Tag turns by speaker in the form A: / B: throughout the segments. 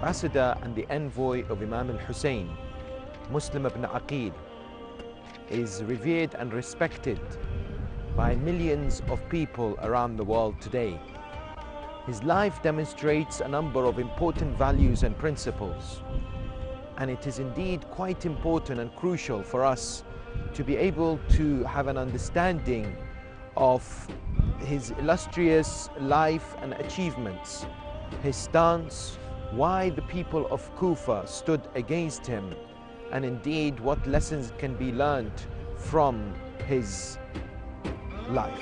A: ambassador and the envoy of Imam al-Hussain, Muslim ibn Aqeel, is revered and respected by millions of people around the world today. His life demonstrates a number of important values and principles, and it is indeed quite important and crucial for us to be able to have an understanding of his illustrious life and achievements, his stance, why the people of Kufa stood against him, and indeed what lessons can be learned from his life.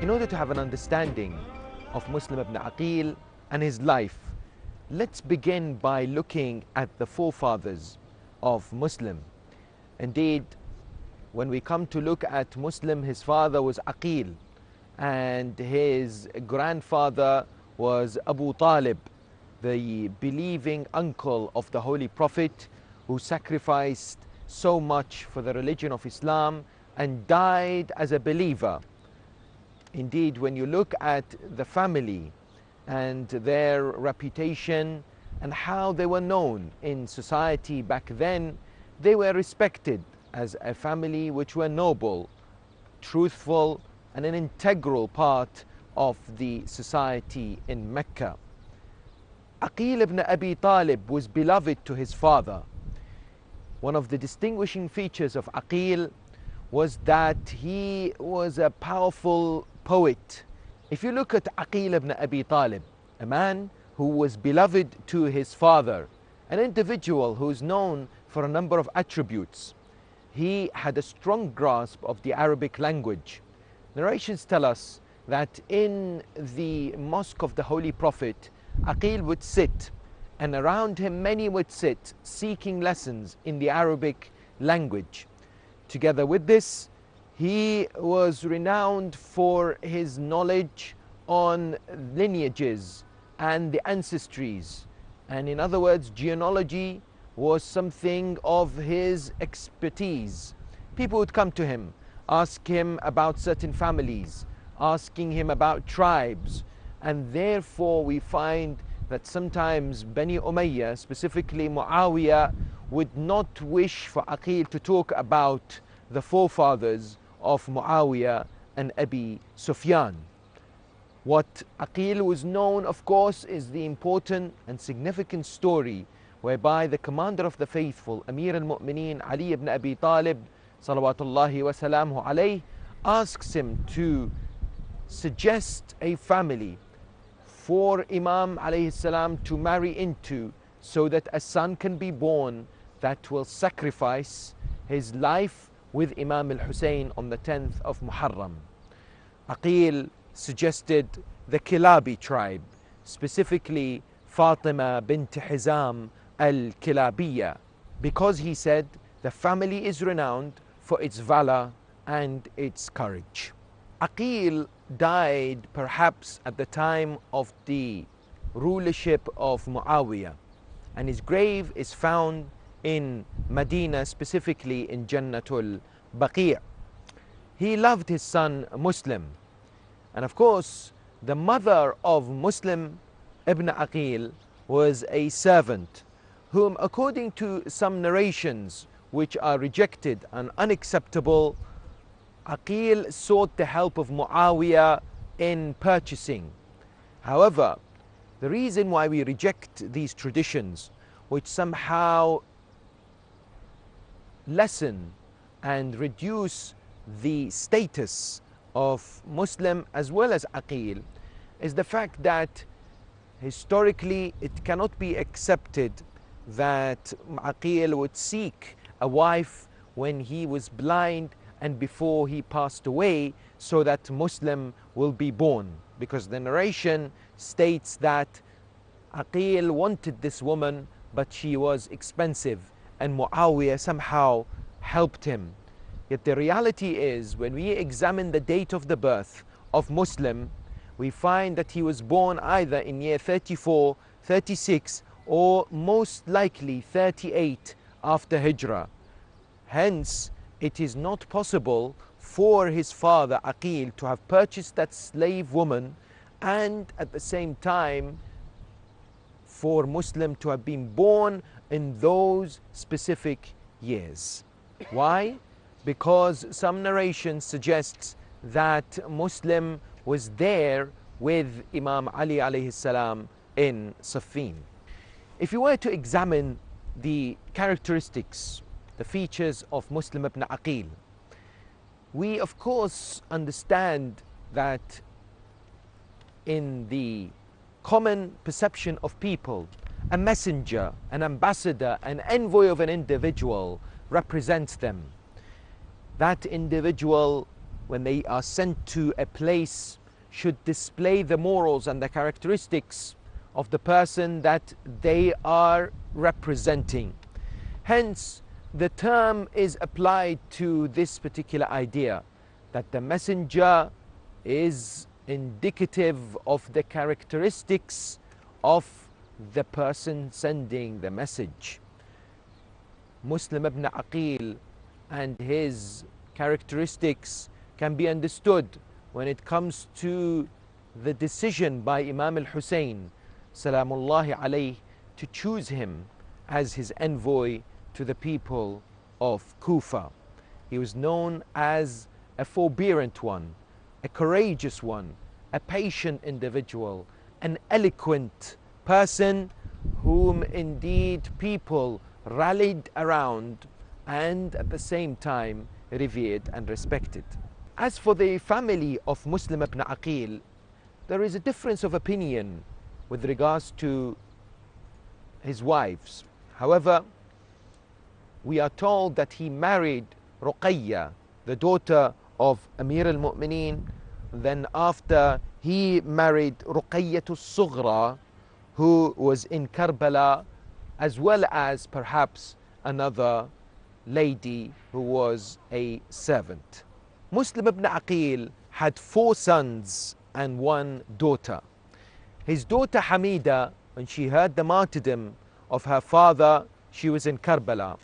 A: In order to have an understanding of Muslim ibn Aqeel and his life, let's begin by looking at the forefathers of Muslim. Indeed, when we come to look at Muslim, his father was Aqeel and his grandfather was Abu Talib, the believing uncle of the Holy Prophet, who sacrificed so much for the religion of Islam and died as a believer. Indeed, when you look at the family and their reputation and how they were known in society back then, they were respected as a family which were noble, truthful, and an integral part of the society in Mecca. Aqeel ibn Abi Talib was beloved to his father. One of the distinguishing features of Aqeel was that he was a powerful poet. If you look at Aqeel ibn Abi Talib, a man who was beloved to his father, an individual who is known for a number of attributes, he had a strong grasp of the Arabic language. Narrations tell us that in the mosque of the Holy Prophet, Aqeel would sit, and around him many would sit, seeking lessons in the Arabic language. Together with this, he was renowned for his knowledge on lineages and the ancestries. And in other words, genealogy was something of his expertise. People would come to him, ask him about certain families, asking him about tribes. And therefore we find that sometimes Bani Umayyah, specifically Muawiyah, would not wish for Aqeel to talk about the forefathers of Muawiyah and Abi Sufyan. What Aqeel was known, of course, is the important and significant story whereby the commander of the faithful, Amir al-Mu'mineen Ali ibn Abi Talib, salawatullahi wa salamuhu alayhi, asks him to suggest a family for Imam alayhi salam to marry into, so that a son can be born that will sacrifice his life with Imam al-Hussain on the 10th of Muharram. Aqeel suggested the Kilabi tribe, specifically Fatima bint Hizam al-Kilabiyya, because he said the family is renowned for its valor and its courage. Aqeel died perhaps at the time of the rulership of Muawiyah, and his grave is found in Medina, specifically in Jannatul Baqi'. He loved his son Muslim, and of course the mother of Muslim ibn Aqeel was a servant whom, according to some narrations which are rejected and unacceptable, Aqeel sought the help of Muawiyah in purchasing. However, the reason why we reject these traditions, which somehow lessen and reduce the status of Muslim as well as Aqeel, is the fact that historically it cannot be accepted that Aqeel would seek a wife when he was blind and before he passed away, so that Muslim will be born, because the narration states that Aqeel wanted this woman, but she was expensive, and Muawiyah somehow helped him. Yet the reality is, when we examine the date of the birth of Muslim, we find that he was born either in year 34 36, or most likely 38 after Hijrah. Hence, it is not possible for his father Aqeel to have purchased that slave woman, and at the same time for Muslim to have been born in those specific years. Why? Because some narration suggests that Muslim was there with Imam Ali alayhi salam in Siffin. If you were to examine the characteristics, the features of Muslim ibn Aqeel, we of course understand that in the common perception of people, a messenger, an ambassador, an envoy of an individual represents them. That individual, when they are sent to a place, should display the morals and the characteristics of the person that they are representing. Hence, the term is applied to this particular idea, that the messenger is indicative of the characteristics of the person sending the message. Muslim ibn Aqeel and his characteristics can be understood when it comes to the decision by Imam al-Hussain salamullahi alayhi to choose him as his envoy to the people of Kufa. He was known as a forbearant one, a courageous one, a patient individual, an eloquent person whom indeed people rallied around and at the same time revered and respected. As for the family of Muslim ibn Aqeel, there is a difference of opinion with regards to his wives. However, we are told that he married Ruqayya, the daughter of Amir al-Mu'mineen. Then after, he married Ruqayyatul Sughra, who was in Karbala, as well as perhaps another lady who was a servant. Muslim ibn Aqeel had 4 sons and 1 daughter. His daughter Hamida, when she heard the martyrdom of her father, she was in Karbala.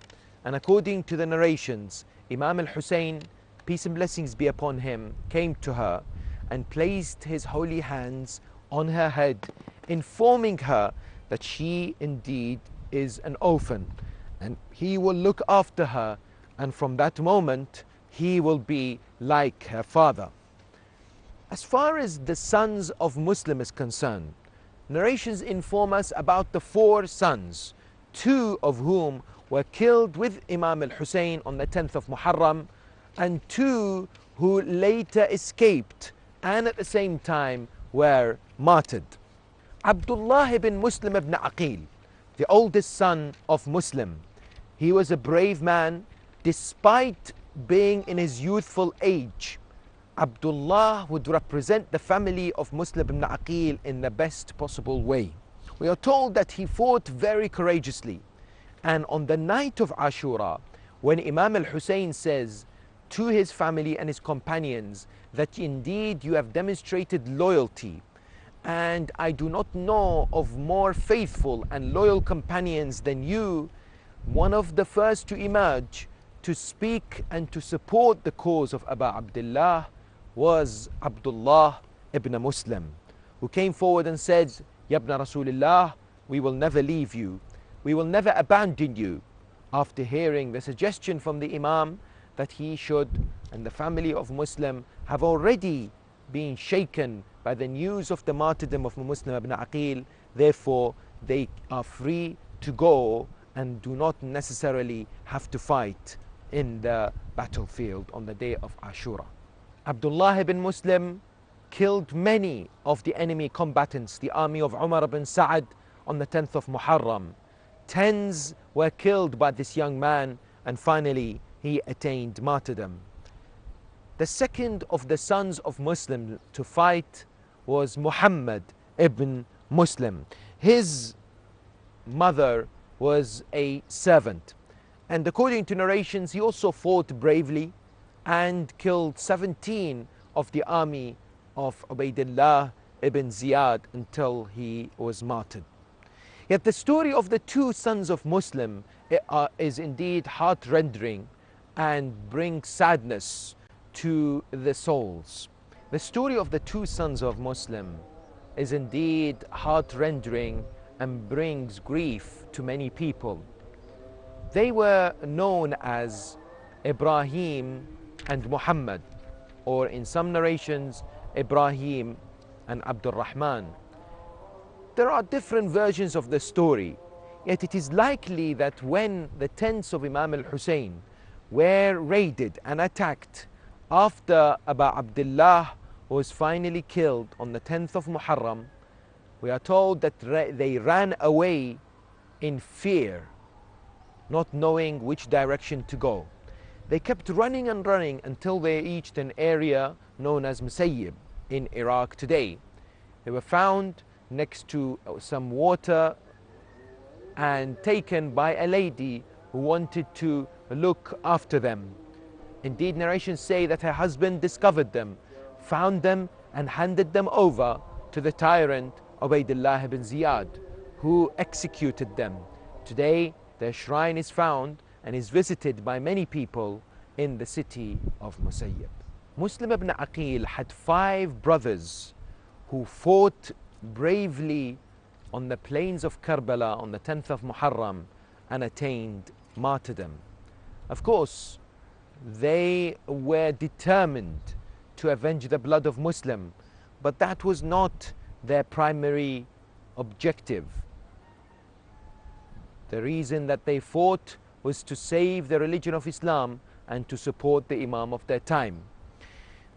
A: And according to the narrations, Imam al-Hussain, peace and blessings be upon him, came to her and placed his holy hands on her head, informing her that she indeed is an orphan and he will look after her, and from that moment he will be like her father. As far as the sons of Muslim is concerned, narrations inform us about the 4 sons, 2 of whom were killed with Imam al-Hussain on the 10th of Muharram, and 2 who later escaped and at the same time were martyred. Abdullah ibn Muslim ibn Aqeel, the oldest son of Muslim, he was a brave man despite being in his youthful age. Abdullah would represent the family of Muslim ibn Aqeel in the best possible way. We are told that he fought very courageously, and on the night of Ashura, when Imam al-Hussain says to his family and his companions that indeed you have demonstrated loyalty, and I do not know of more faithful and loyal companions than you, one of the first to emerge to speak and to support the cause of Aba Abdullah was Abdullah ibn Muslim, who came forward and said, Yabna Rasulullah, we will never leave you, we will never abandon you, after hearing the suggestion from the Imam that he should, and the family of Muslim have already been shaken by the news of the martyrdom of Muslim ibn Aqeel. Therefore they are free to go and do not necessarily have to fight in the battlefield on the day of Ashura. Abdullah ibn Muslim killed many of the enemy combatants, the army of Umar ibn Sa'ad, on the 10th of Muharram. Tens were killed by this young man, and finally he attained martyrdom. The second of the sons of Muslim to fight was Muhammad ibn Muslim. His mother was a servant, and according to narrations he also fought bravely and killed 17 of the army of Ubaydullah ibn Ziyad until he was martyred. Yet the story of the two sons of Muslim is indeed heart-rending and brings sadness to the souls. The story of the two sons of Muslim is indeed heart-rending and brings grief to many people. They were known as Ibrahim and Muhammad, or in some narrations, Ibrahim and Abdul Rahman. There are different versions of the story, yet it is likely that when the tents of Imam al-Hussain were raided and attacked after Abu Abdullah was finally killed on the 10th of Muharram, we are told that they ran away in fear, not knowing which direction to go. They kept running and running until they reached an area known as Musayyib in Iraq today. They were found next to some water and taken by a lady who wanted to look after them. Indeed, narrations say that her husband discovered them, found them and handed them over to the tyrant Ubaydullah ibn Ziyad, who executed them. Today, their shrine is found and is visited by many people in the city of Musayyib. Muslim ibn Aqeel had 5 brothers who fought bravely on the plains of Karbala on the 10th of Muharram and attained martyrdom. Of course, they were determined to avenge the blood of Muslim, but that was not their primary objective. The reason that they fought was to save the religion of Islam and to support the Imam of their time.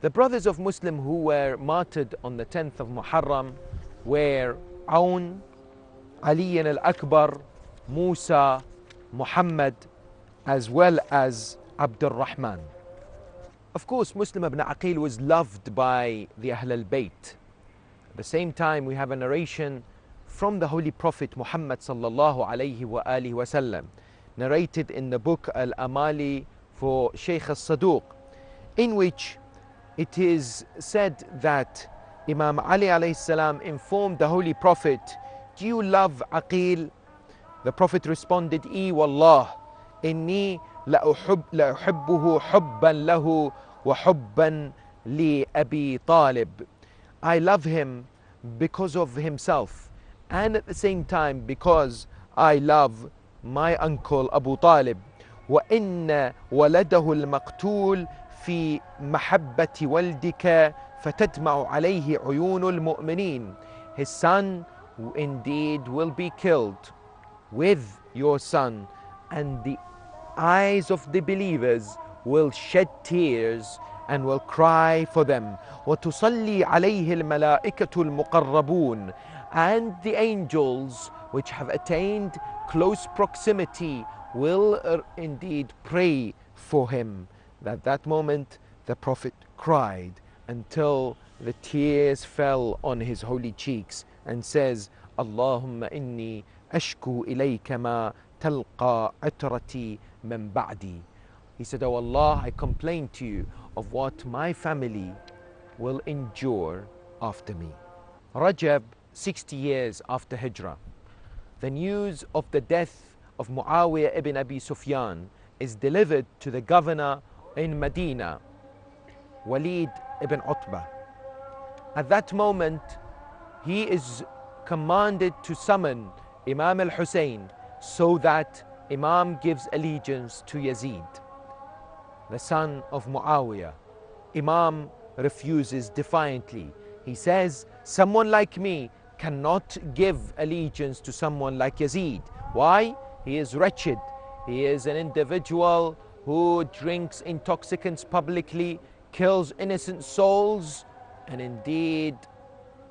A: The brothers of Muslim who were martyred on the 10th of Muharram were Aun, Ali al-Akbar, Musa, Muhammad, as well as Abdul Rahman. Of course, Muslim ibn Aqeel was loved by the Ahl al-Bayt. At the same time, we have a narration from the Holy Prophet Muhammad sallallahu alayhi wa alihi wasallam, narrated in the book Al-Amali for Shaykh al-Saduq, in which it is said that Imam Ali alayhi salam informed the Holy Prophet, "Do you love Aqeel?" The Prophet responded, "I wallah, inni la'uhibbuhu hubban lahu wa hubban li Abi Talib." I love him because of himself, and at the same time because I love my uncle Abu Talib. وَإِنَّ وَلَدَهُ الْمَقْتُولِ فِي مَحَبَّةِ وَلْدِكَ فَتَدْمَعُ عَلَيْهِ عُيُونُ الْمُؤْمِنِينَ. His son indeed will be killed with your son, and the eyes of the believers will shed tears and will cry for them. وَتُصَلِّي عَلَيْهِ الْمَلَائِكَةُ الْمُقَرَّبُونَ. And the angels which have attained close proximity will indeed pray for him. At that moment, the Prophet cried until the tears fell on his holy cheeks and says, "Allahumma inni ashku ilayka ma talqa atrati min ba'di." He said, "Oh Allah, I complain to you of what my family will endure after me." Rajab, 60 years after Hijrah, the news of the death of Muawiyah ibn Abi Sufyan is delivered to the governor in Medina, Walid ibn Utbah. At that moment, he is commanded to summon Imam al-Hussain so that Imam gives allegiance to Yazid, the son of Muawiyah. Imam refuses defiantly. He says, "Someone like me cannot give allegiance to someone like Yazid." Why? He is wretched. He is an individual who drinks intoxicants publicly, kills innocent souls, and indeed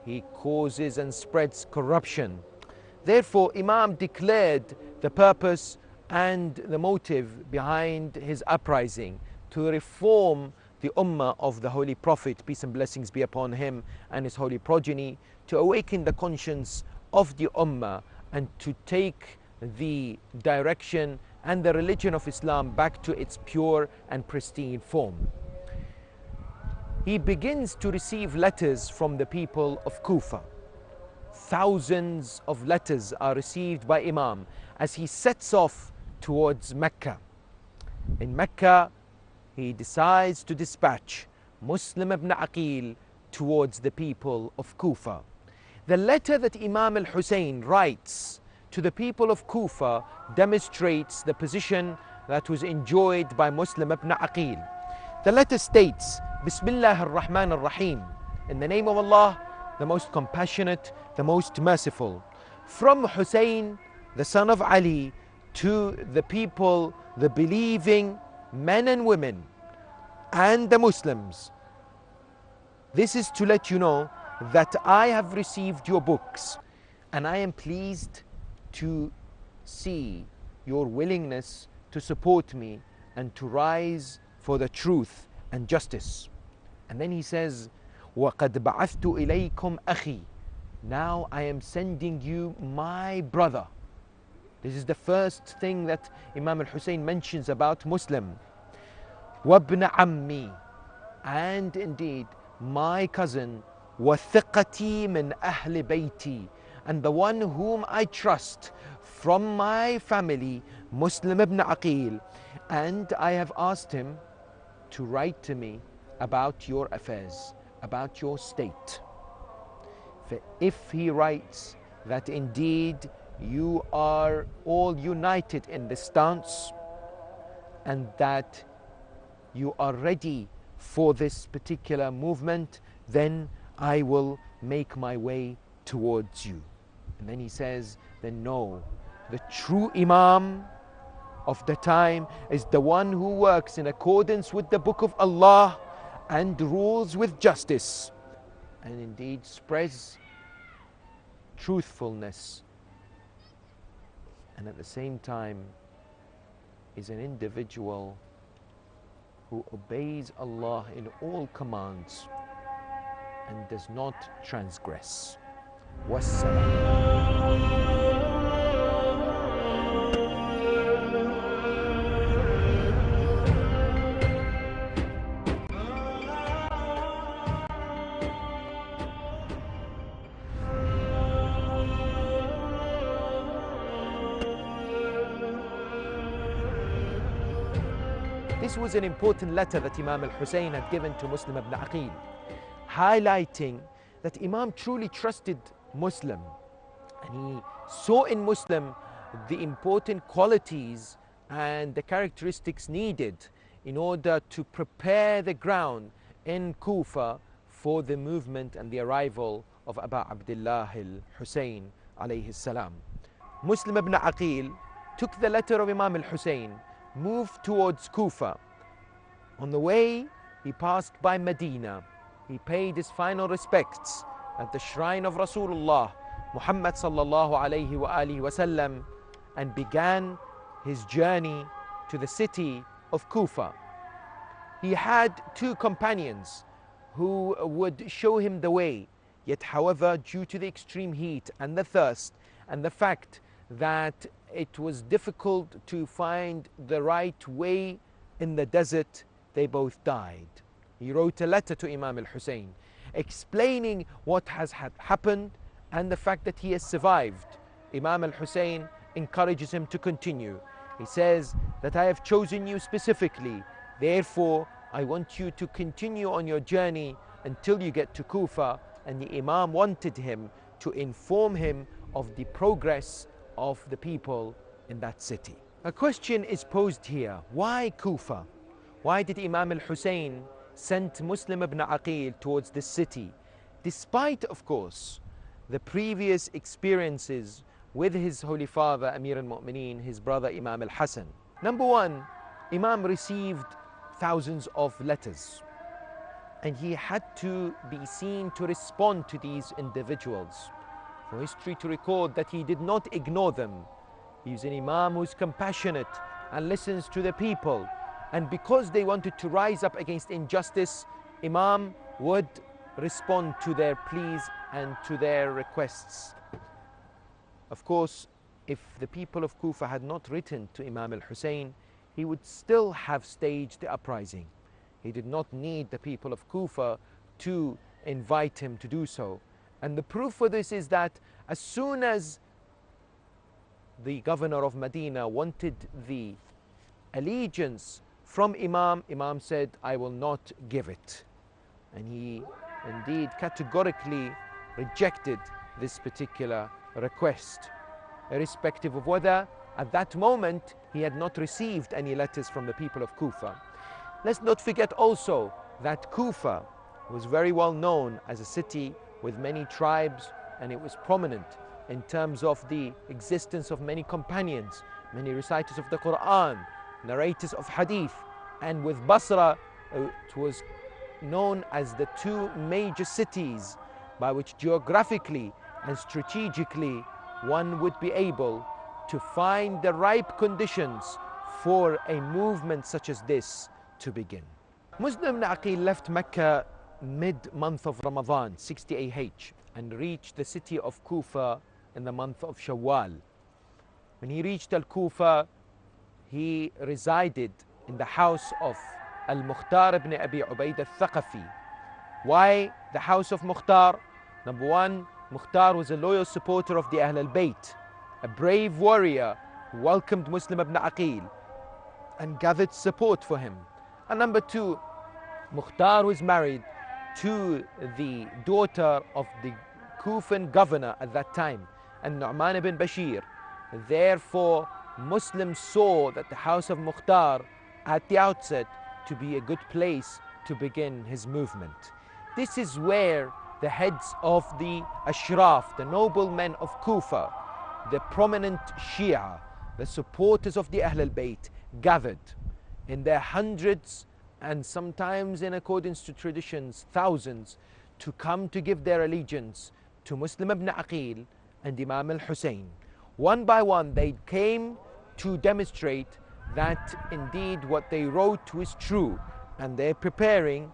A: he causes and spreads corruption. Therefore, Imam declared the purpose and the motive behind his uprising: to reform the ummah of the Holy Prophet, peace and blessings be upon him and his holy progeny, to awaken the conscience of the ummah and to take the direction and the religion of Islam back to its pure and pristine form. He begins to receive letters from the people of Kufa. thousands of letters are received by Imam as he sets off towards Mecca. In Mecca, he decides to dispatch Muslim ibn Aqeel towards the people of Kufa. The letter that Imam al-Hussain writes to the people of Kufa demonstrates the position that was enjoyed by Muslim ibn Aqeel. The letter states, Bismillah ar-Rahman ar-Rahim, in the name of Allah, the most compassionate, the most merciful. From Hussain, the son of Ali, to the people, the believing men and women, and the Muslims. This is to let you know that I have received your books, and I am pleased to see your willingness to support me and to rise for the truth and justice. And then he says, وَقَدْ بَعَثْتُ إِلَيْكُمْ أَخِي. Now I am sending you my brother. This is the first thing that Imam al-Hussain mentions about Muslim. وَابْنَ عَمِّي. And indeed, my cousin, وَثِقَتِي مِنْ أَهْلِ بَيْتِي. And the one whom I trust from my family, Muslim ibn Aqeel. And I have asked him to write to me about your affairs, about your state. For if he writes that indeed you are all united in this stance and that you are ready for this particular movement, then I will make my way towards you. And then he says, then no, the true Imam of the time is the one who works in accordance with the book of Allah and rules with justice, and indeed spreads truthfulness, and at the same time is an individual who obeys Allah in all commands and does not transgress. Wassalam. This was an important letter that Imam al-Hussain had given to Muslim ibn Aqeel, highlighting that Imam truly trusted Muslim, and he saw in Muslim the important qualities and the characteristics needed in order to prepare the ground in Kufa for the movement and the arrival of Abu Abdullah al-Hussain alayhi salam. Muslim ibn Aqeel took the letter of Imam al-Hussain, moved towards Kufa. On the way, he passed by Medina. He paid his final respects at the shrine of Rasulullah Muhammad sallallahu alayhi wa alihi wasallam, and began his journey to the city of Kufa. He had two companions who would show him the way, yet however, due to the extreme heat and the thirst and the fact that it was difficult to find the right way in the desert, they both died. He wrote a letter to Imam al-Hussain explaining what has happened and the fact that he has survived. Imam al-Hussain encourages him to continue. He says that I have chosen you specifically, therefore I want you to continue on your journey until you get to Kufa. And the Imam wanted him to inform him of the progress of the people in that city. A question is posed here: why Kufa? Why did Imam al-Hussain send Muslim ibn Aqeel towards this city, despite of course the previous experiences with his holy father Amir al-Mu'mineen, his brother Imam al-Hassan? Number one, Imam received thousands of letters, and he had to be seen to respond to these individuals. For history to record that he did not ignore them. He's an Imam who's compassionate and listens to the people. And because they wanted to rise up against injustice, Imam would respond to their pleas and to their requests. Of course, if the people of Kufa had not written to Imam al-Hussain, he would still have staged the uprising. He did not need the people of Kufa to invite him to do so. And the proof for this is that as soon as the governor of Medina wanted the allegiance from Imam, Imam said, I will not give it. And he indeed categorically rejected this particular request, irrespective of whether at that moment he had not received any letters from the people of Kufa. Let's not forget also that Kufa was very well known as a city with many tribes, and it was prominent in terms of the existence of many companions, many reciters of the Quran, narrators of hadith. And with Basra, it was known as the two major cities by which geographically and strategically one would be able to find the ripe conditions for a movement such as this to begin. Muslim ibn Aqeel left Mecca mid-month of Ramadan, 60 AH, and reached the city of Kufa in the month of Shawwal. When he reached Al-Kufa, he resided in the house of Al-Mukhtar ibn Abi Ubaid al-Thaqafi. Why the house of Mukhtar? Number one, Mukhtar was a loyal supporter of the Ahl al-Bayt, a brave warrior who welcomed Muslim ibn Aqeel and gathered support for him. And number two, Mukhtar was married to the daughter of the Kufan governor at that time, and Nu'man ibn Bashir. Therefore, Muslims saw that the house of Mukhtar at the outset to be a good place to begin his movement. This is where the heads of the Ashraf, the noblemen of Kufa, the prominent Shia, the supporters of the Ahl al-Bayt, gathered in their hundreds and sometimes, in accordance to traditions, thousands, to come to give their allegiance to Muslim ibn Aqeel and Imam al-Hussain. One by one they came to demonstrate that indeed what they wrote was true, and they're preparing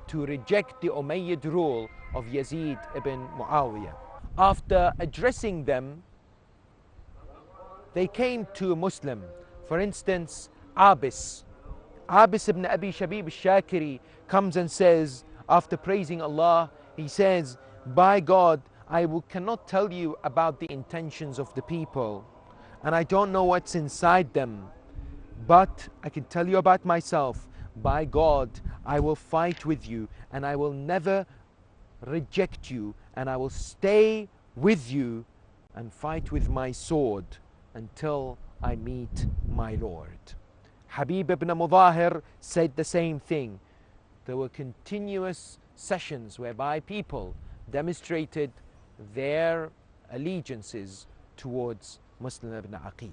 A: to reject the Umayyad rule of Yazid ibn Muawiyah. After addressing them, they came to a Muslim. For instance, Abis ibn Abi Shabib al-Shakiri comes and says, after praising Allah, he says, by God, I cannot tell you about the intentions of the people, and I don't know what's inside them, but I can tell you about myself. By God, I will fight with you, and I will never reject you, and I will stay with you and fight with my sword until I meet my Lord. Habib ibn Mudahir said the same thing. There were continuous sessions whereby people demonstrated their allegiances towards Muslim ibn Aqeel.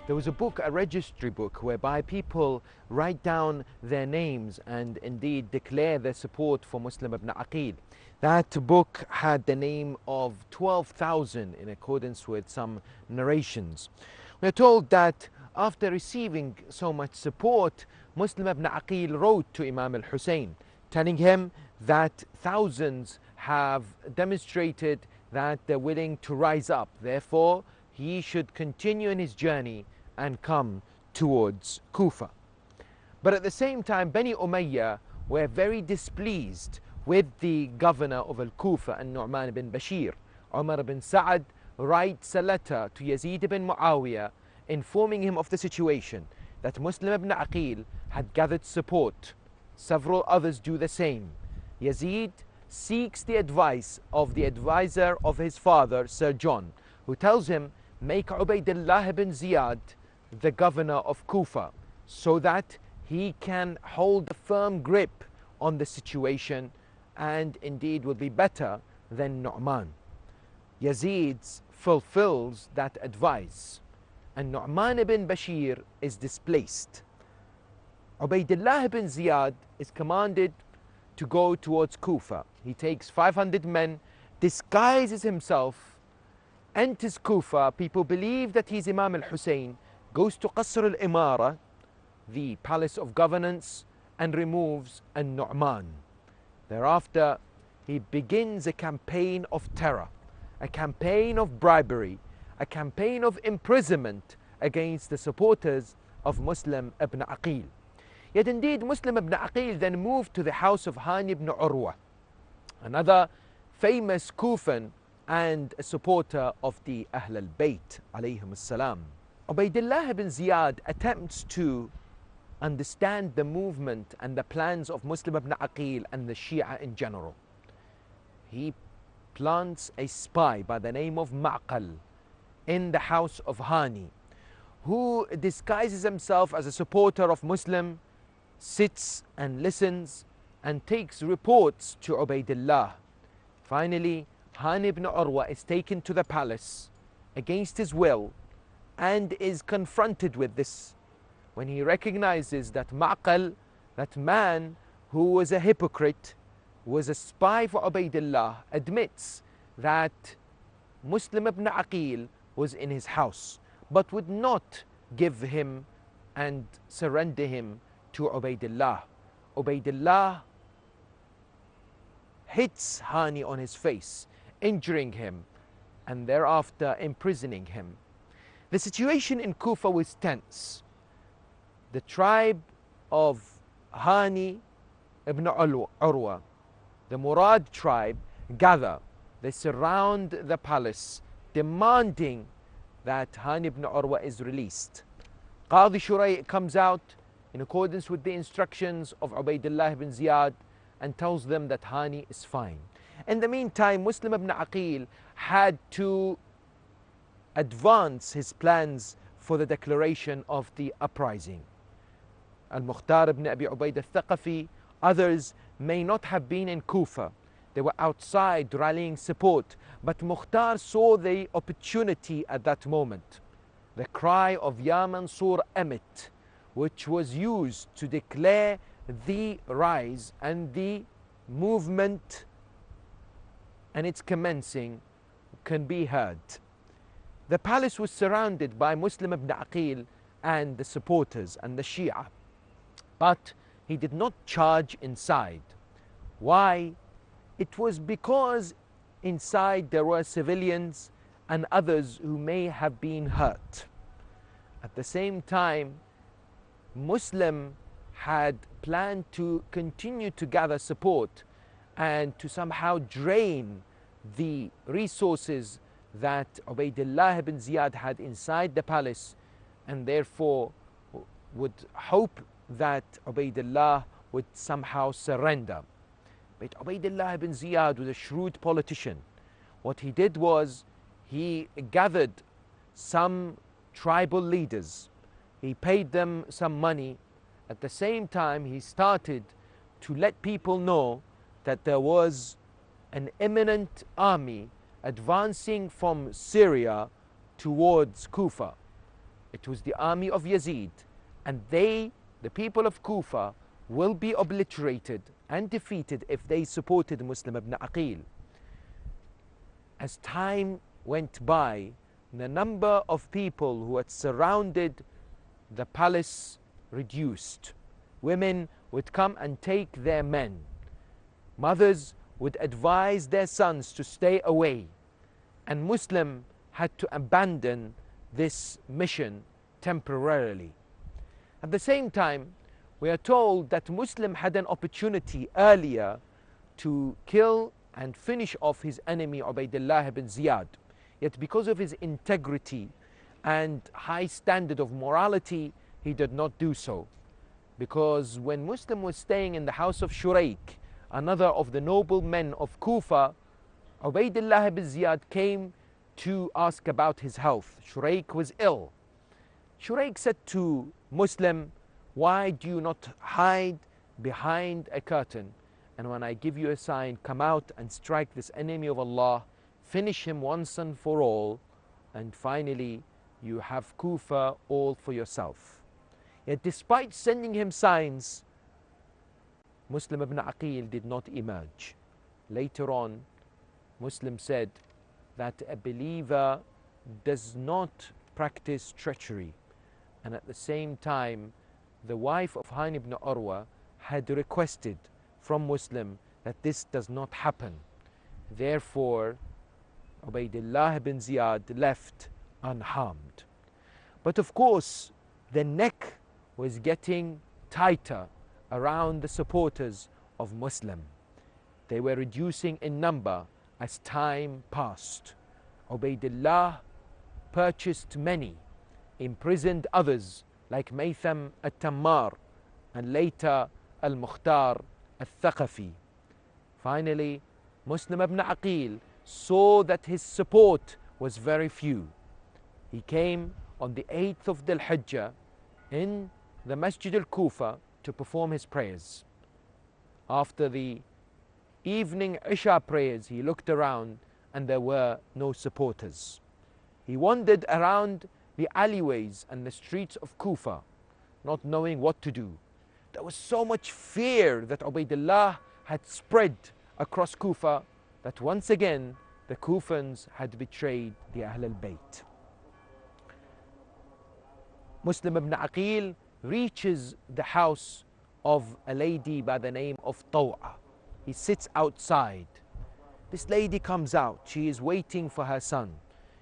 A: There was a book, a registry book, whereby people write down their names and indeed declare their support for Muslim ibn Aqeel. That book had the name of 12,000 in accordance with some narrations. We are told that after receiving so much support, Muslim ibn Aqeel wrote to Imam al-Hussain, telling him that thousands have demonstrated that they're willing to rise up. Therefore, he should continue in his journey and come towards Kufa. But at the same time, Bani Umayyah were very displeased with the governor of Al-Kufa and Nu'man ibn Bashir. Umar ibn Sa'ad writes a letter to Yazid ibn Muawiyah informing him of the situation, that Muslim ibn Aqeel had gathered support. Several others do the same. Yazid seeks the advice of the advisor of his father, Sir John, who tells him, make Ubaydullah ibn Ziyad the governor of Kufa, so that he can hold a firm grip on the situation and indeed will be better than Nu'man. Yazid fulfills that advice, and Nu'man ibn Bashir is displaced. Ubaydullah ibn Ziyad is commanded to go towards Kufa. He takes 500 men, disguises himself enters Kufa. People believe that he's Imam al-Hussain, goes to Qasr al-Imara, the palace of governance, and removes an-Nu'man. Thereafter, he begins a campaign of terror, a campaign of bribery, a campaign of imprisonment against the supporters of Muslim ibn Aqeel. Yet indeed, Muslim ibn Aqeel then moved to the house of Hani ibn Urwa, another famous Kufan and a supporter of the Ahl al-Bayt alayhim as-salam. Ubaydullah ibn Ziyad attempts to understand the movement and the plans of Muslim ibn Aqeel and the Shia in general. He plants a spy by the name of Aqeel in the house of Hani, who disguises himself as a supporter of Muslim, sits and listens and takes reports to Ubaydullah. Finally, Hani ibn Urwa is taken to the palace against his will and is confronted with this. When he recognizes that Aqeel, that man who was a hypocrite, was a spy for Ubaydullah, admits that Muslim ibn Aqeel was in his house, but would not give him and surrender him to Ubaydullah. Ubaydullah hits Hani on his face, injuring him and thereafter imprisoning him. The situation in Kufa was tense. The tribe of Hani ibn Urwa, the Murad tribe, gather. They surround the palace, demanding that Hani ibn Urwa is released. Qadi Shurayh comes out in accordance with the instructions of Ubaydullah ibn Ziyad and tells them that Hani is fine. In the meantime, Muslim ibn Aqeel had to advance his plans for the declaration of the uprising. Al-Mukhtar ibn Abi Ubaid al-Thaqafi, others may not have been in Kufa. They were outside rallying support, but Mukhtar saw the opportunity at that moment. The cry of Ya Mansur Amit, which was used to declare the rise and the movement and its commencing, can be heard. The palace was surrounded by Muslim ibn Aqeel and the supporters and the Shia, but he did not charge inside. Why? It was because inside there were civilians and others who may have been hurt. At the same time, Muslim had planned to continue to gather support and to somehow drain the resources that Ubaydullah ibn Ziyad had inside the palace, and therefore would hope that Ubaydullah would somehow surrender. But Ubaydullah ibn Ziyad was a shrewd politician. What he did was he gathered some tribal leaders, he paid them some money. At the same time, he started to let people know that there was an imminent army advancing from Syria towards Kufa. It was the army of Yazid, and they, the people of Kufa, will be obliterated and defeated if they supported Muslim ibn Aqeel. As time went by, the number of people who had surrounded the palace reduced. Women would come and take their men. Mothers would advise their sons to stay away, and Muslim had to abandon this mission temporarily. At the same time, we are told that Muslim had an opportunity earlier to kill and finish off his enemy Ubaydullah ibn Ziyad. Yet because of his integrity and high standard of morality, he did not do so. Because when Muslim was staying in the house of Shurayh, another of the noble men of Kufa, Ubaydullah ibn Ziyad came to ask about his health. Shurayh was ill. Shurayh said to Muslim, "Why do you not hide behind a curtain? And when I give you a sign, come out and strike this enemy of Allah, finish him once and for all, and finally you have Kufa all for yourself." Yet despite sending him signs, Muslim ibn Aqeel did not emerge. Later on, Muslim said, that a believer does not practice treachery. And at the same time, the wife of Hussain ibn Urwa had requested from Muslim that this does not happen. Therefore, Ubaydullah ibn Ziyad left unharmed. But of course, the neck was getting tighter around the supporters of Muslim. They were reducing in number as time passed. Ubaydullah purchased many, imprisoned others like Maytham al-Tammar and later al-Mukhtar al-Thaqafi. Finally, Muslim ibn Aqeel saw that his support was very few. He came on the 8th of Dhul Hijjah in the Masjid al-Kufa to perform his prayers. After the evening Isha prayers, he looked around and there were no supporters. He wandered around the alleyways and the streets of Kufa, not knowing what to do. There was so much fear that Ubaydullah had spread across Kufa that once again the Kufans had betrayed the Ahl al-Bayt. Muslim ibn Aqeel reaches the house of a lady by the name of Taw'a. He sits outside. This lady comes out. She is waiting for her son.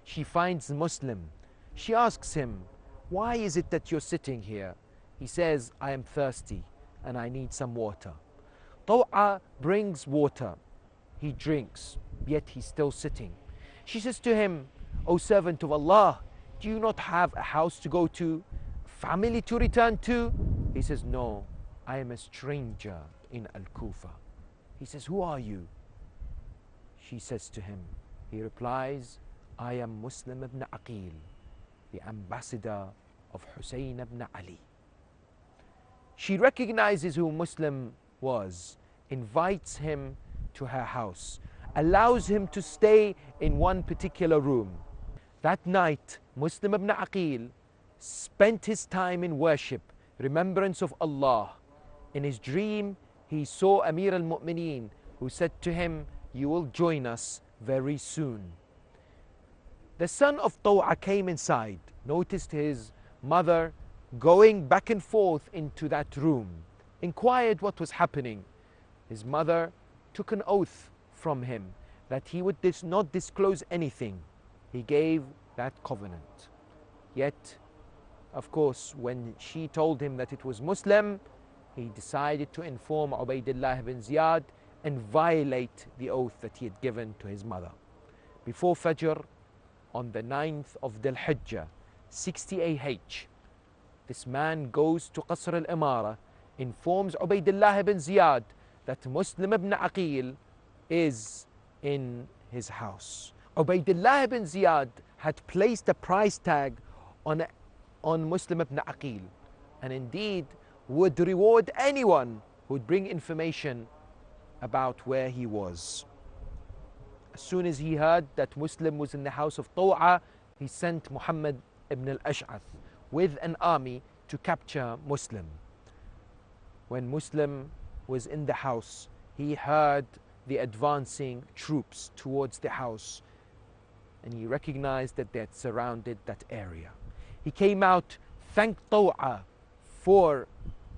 A: She finds Muslim. She asks him, "Why is it that you're sitting here?" He says, "I am thirsty and I need some water." Taw'a brings water. He drinks, yet he's still sitting. She says to him, "O servant of Allah, do you not have a house to go to, family to return to?" He says, "No, I am a stranger in Al-Kufa." He says, "Who are you?" She says to him, he replies, "I am Muslim ibn Aqeel, the ambassador of Hussain ibn Ali." She recognizes who Muslim was, invites him to her house, allows him to stay in one particular room. That night, Muslim ibn Aqeel spent his time in worship, remembrance of Allah. In his dream, he saw Amir al-Mu'mineen, who said to him, "You will join us very soon." The son of Taw'a came inside, noticed his mother going back and forth into that room, inquired what was happening. His mother took an oath from him that he would not disclose anything. He gave that covenant. Yet, of course, when she told him that it was Muslim, he decided to inform Ubaydullah ibn Ziyad and violate the oath that he had given to his mother. Before Fajr, on the 9th of Dhul Hijjah, 60 AH, this man goes to Qasr al-Imara, informs Ubaydullah ibn Ziyad that Muslim ibn Aqeel is in his house. Ubaydullah ibn Ziyad had placed a price tag on Muslim ibn Aqeel, and indeed would reward anyone who would bring information about where he was. As soon as he heard that Muslim was in the house of Taw'a, he sent Muhammad ibn al-Ash'ath with an army to capture Muslim. When Muslim was in the house, he heard the advancing troops towards the house, and he recognized that they had surrounded that area. He came out, thanked Taw'a for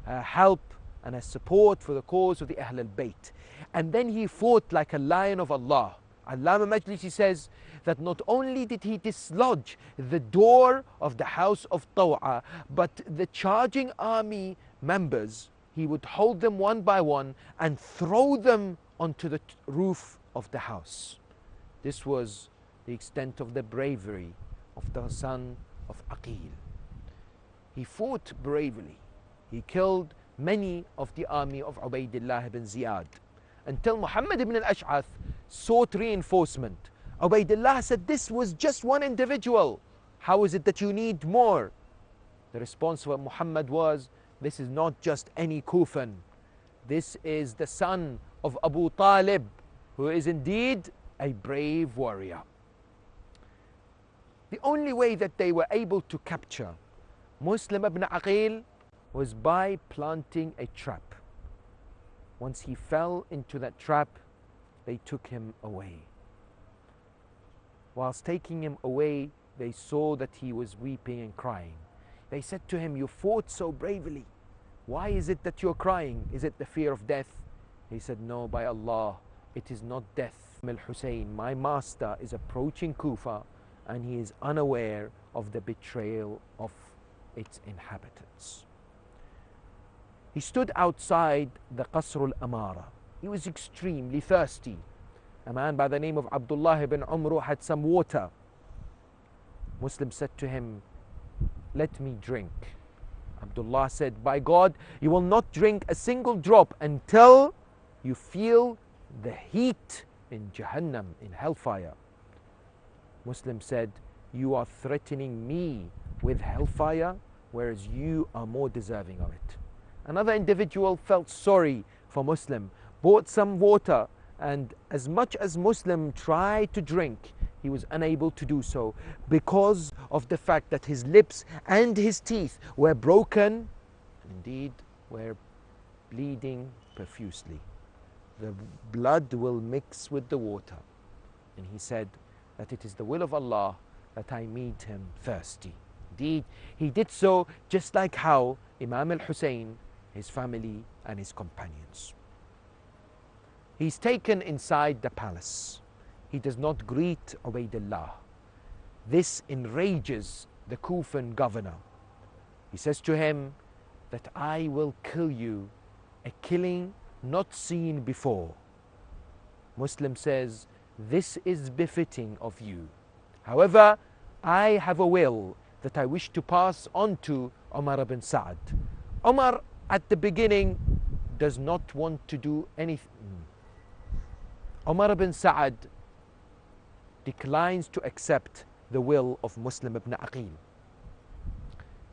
A: her help and her support for the cause of the Ahl al-Bayt. And then he fought like a lion of Allah. Allama Majlisi says that not only did he dislodge the door of the house of Taw'a, but the charging army members, he would hold them one by one and throw them onto the roof of the house. This was the extent of the bravery of the son of Aqeel. He fought bravely. He killed many of the army of Ubaydullah ibn Ziyad until Muhammad ibn al-Ash'ath sought reinforcement. Ubaydullah said, "This was just one individual. How is it that you need more?" The response of Muhammad was, "This is not just any Kufan. This is the son of Abu Talib, who is indeed a brave warrior." The only way that they were able to capture Muslim ibn Aqeel was by planting a trap. Once he fell into that trap, they took him away. Whilst taking him away, they saw that he was weeping and crying. They said to him, "You fought so bravely. Why is it that you're crying? Is it the fear of death?" He said, "No, by Allah, it is not death. Hussain, my master, is approaching Kufa and he is unaware of the betrayal of its inhabitants." He stood outside the Qasr al-Amara. He was extremely thirsty. A man by the name of Abdullah ibn Umru had some water. Muslim said to him, "Let me drink." Abdullah said, "By God, you will not drink a single drop until you feel the heat in Jahannam, in hellfire." Muslim said, "You are threatening me with hellfire, whereas you are more deserving of it." Another individual felt sorry for Muslim, bought some water, and as much as Muslim tried to drink, he was unable to do so because of the fact that his lips and his teeth were broken, and indeed were bleeding profusely. The blood will mix with the water. And he said that it is the will of Allah that I meet him thirsty. Indeed, he did so just like how Imam al-Hussain, his family and his companions. He's taken inside the palace. He does not greet Ubaydullah. This enrages the Kufan governor. He says to him that I will kill you, a killing not seen before. Muslim says, "This is befitting of you. However, I have a will that I wish to pass on to Umar ibn Sa'd." Umar at the beginning does not want to do anything. Umar ibn Sa'd declines to accept the will of Muslim ibn Aqeel.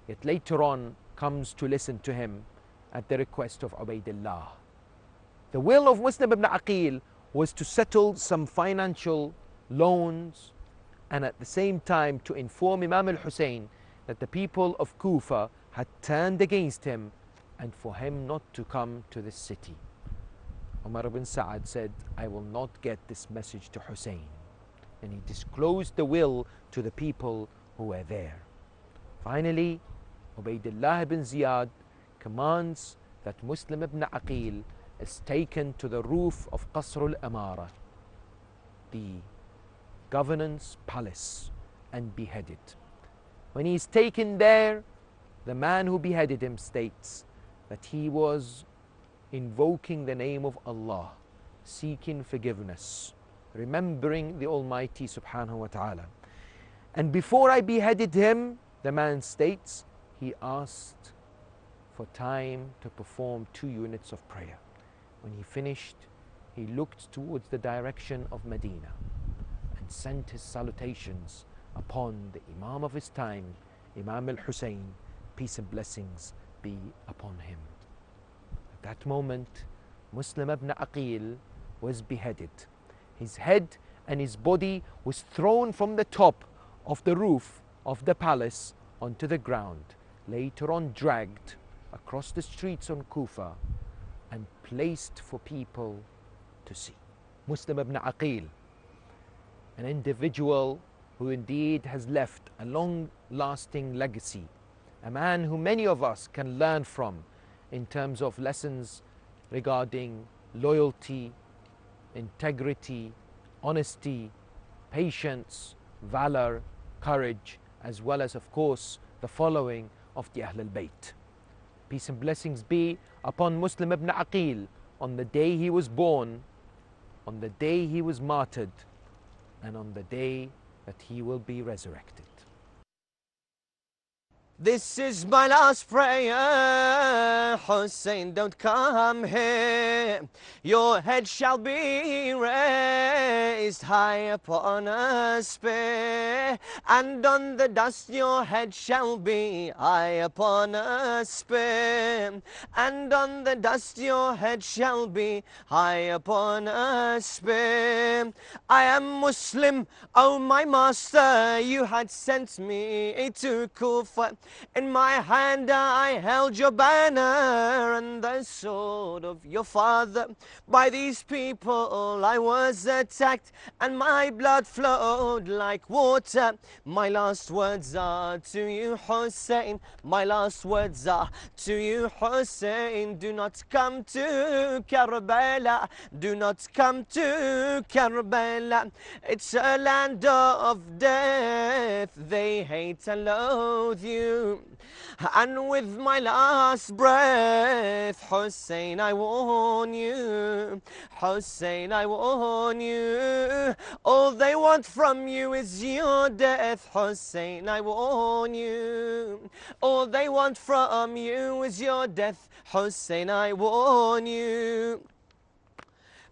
A: Yet later on comes to listen to him at the request of Ubaydullah. The will of Muslim ibn Aqeel was to settle some financial loans and at the same time to inform Imam al-Hussain that the people of Kufa had turned against him and for him not to come to this city. Umar ibn Sa'd said, "I will not get this message to Hussain." And he disclosed the will to the people who were there. Finally, Ubaydullah ibn Ziyad commands that Muslim ibn Aqeel is taken to the roof of Qasr al-Amara, the governance palace, and beheaded. When he is taken there, the man who beheaded him states that he was invoking the name of Allah, seeking forgiveness, remembering the Almighty subhanahu wa ta'ala. And before I beheaded him, the man states, he asked for time to perform 2 units of prayer. When he finished, he looked towards the direction of Medina and sent his salutations upon the Imam of his time, Imam al-Hussain, peace and blessings be upon him. At that moment, Muslim ibn Aqeel was beheaded. His head and his body was thrown from the top of the roof of the palace onto the ground, later on dragged across the streets on Kufa and placed for people to see. Muslim ibn Aqeel, an individual who indeed has left a long-lasting legacy, a man who many of us can learn from in terms of lessons regarding loyalty, integrity, honesty, patience, valor, courage, as well as, of course, the following of the Ahl al-Bayt. Peace and blessings be upon Muslim ibn Aqeel on the day he was born, on the day he was martyred, and on the day that he will be resurrected.
B: This is my last prayer, Hussain, don't come here. Your head shall be raised high upon a spear, and on the dust your head shall be high upon a spear, and on the dust your head shall be high upon a spear. I am Muslim, oh my master, you had sent me to Kufa. In my hand I held your banner and the sword of your father. By these people I was attacked and my blood flowed like water. My last words are to you, Hussain. My last words are to you, Hussain. Do not come to Karbala. Do not come to Karbala. It's a land of death. They hate and loathe you. And with my last breath, Hussain, I warn you. Hussain, I warn you. All they want from you is your death. Hussain, I warn you. All they want from you is your death. Hussain, I warn you.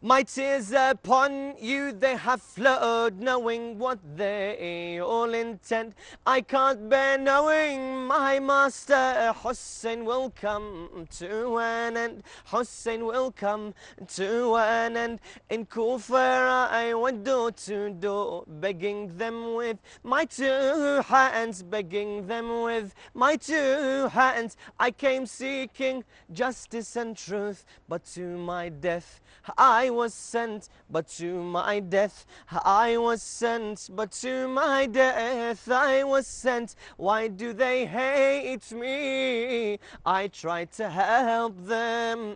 B: My tears upon you they have flowed, knowing what they all intend. I can't bear knowing my master Hussain will come to an end. Hussain will come to an end. In Kufa I went door to door, begging them with my two hands, begging them with my two hands. I came seeking justice and truth, but to my death I was sent, but to my death I was sent, but to my death I was sent. Why do they hate me? I tried to help them.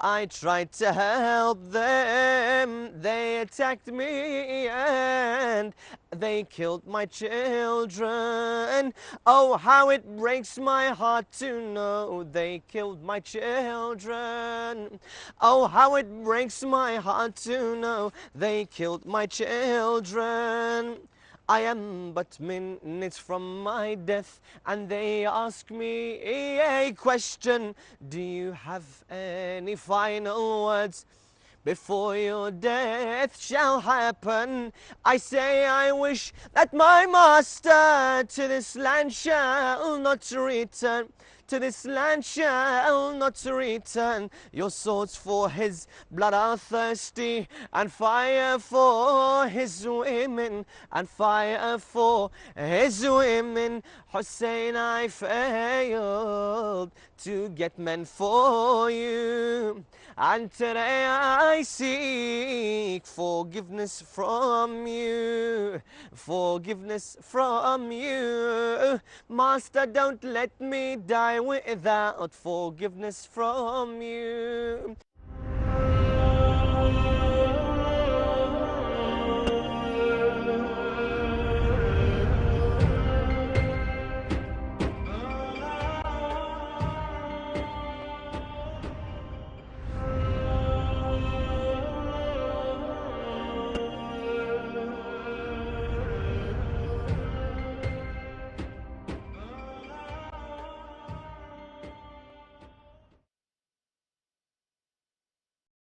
B: I tried to help them. They attacked me and they killed my children. Oh, how it breaks my heart to know they killed my children. Oh, how it breaks my heart to know they killed my children. I am but minutes from my death, and they ask me a question. Do you have any final words before your death shall happen? I say I wish that my master to this land shall not return. To this land shall not return. Your swords for his blood are thirsty, and fire for his women, and fire for his women. Hussain, I failed to get men for you, and today I seek forgiveness from you, forgiveness from you. Master, don't let me die without forgiveness from you.